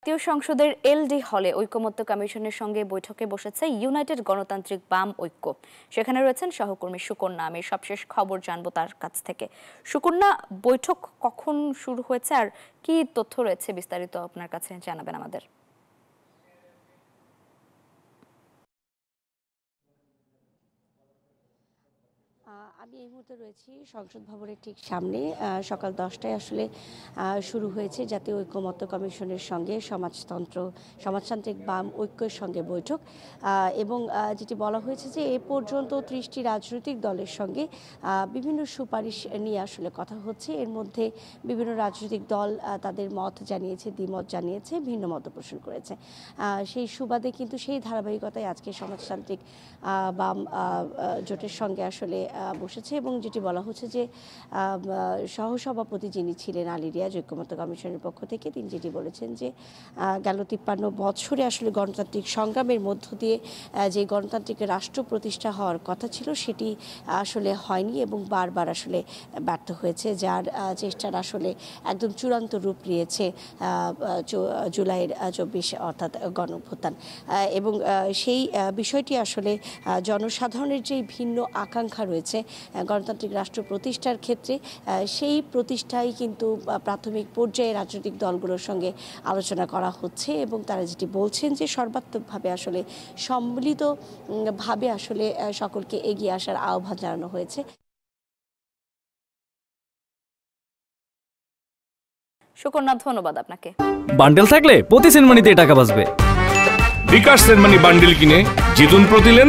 জাতীয় সংসদের এলডি হলে ঐকমত্য কমিশনের সঙ্গে বৈঠকে বসেছে ইউনাইটেড গণতান্ত্রিক বাম ঐক্য। সেখানে রয়েছেন সহকর্মী সুকন্যা। আমি সবশেষ খবর জানবো তার কাছ থেকে। সুকন্যা, বৈঠক কখন শুরু হয়েছে আর কি তথ্য রয়েছে বিস্তারিত আপনার কাছে জানাবেন আমাদের। আমি এই মুহূর্তে রয়েছি সংসদ ভবনের ঠিক সামনে। সকাল 10টায় আসলে শুরু হয়েছে জাতীয় ঐকমত্য কমিশনের সঙ্গে সমাজতান্ত্রিক বাম ঐক্যের সঙ্গে বৈঠক, এবং যেটি বলা হয়েছে যে এ পর্যন্ত 30টি রাজনৈতিক দলের সঙ্গে বিভিন্ন সুপারিশ নিয়ে আসলে কথা হচ্ছে। এর মধ্যে বিভিন্ন রাজনৈতিক দল তাদের মত জানিয়েছে, দ্বিমত জানিয়েছে, ভিন্ন মত পোষণ করেছে। সেই সুবাদে কিন্তু সেই ধারাবাহিকতায় আজকে সমাজতান্ত্রিক বাম জোটের সঙ্গে আসলে বসেছে, এবং যেটি বলা হচ্ছে যে সহসভাপতি যিনি ছিলেন আলী রিয়াজ ঐকমত্য কমিশনের পক্ষ থেকে, তিনি যেটি বলেছেন যে গেল 53 বছরে আসলে গণতান্ত্রিক সংগ্রামের মধ্য দিয়ে যে গণতান্ত্রিক রাষ্ট্র প্রতিষ্ঠা হওয়ার কথা ছিল সেটি আসলে হয়নি এবং বারবার আসলে ব্যর্থ হয়েছে, যার চেষ্টার আসলে একদম চূড়ান্ত রূপ নিয়েছে জুলাইয়ের 24 অর্থাৎ গণঅভ্যুত্থান। এবং সেই বিষয়টি আসলে জনসাধারণের যে ভিন্ন আকাঙ্ক্ষা রয়েছে গণতান্ত্রিক রাষ্ট্র প্রতিষ্ঠার ক্ষেত্রে, সেই প্রতিষ্ঠায় কিন্তু প্রাথমিক পর্যায়ে রাজনৈতিক দলগুলোর সঙ্গে আলোচনা করা হচ্ছে, এবং তারা যেটি বলছেন যে সর্বাত্মকভাবে আসলে সম্মিলিতভাবে আসলে সকলকে এগিয়ে আসার আহ্বান জানানো হয়েছে। সুকন্যা, ধন্যবাদ আপনাকে। বান্ডেল থাকলে প্রতি সেনমানিতে টাকা বাঁচবে। বিকাশ সেনমানি বান্ডেল কিনে জিতুন প্রতি লেনদেন।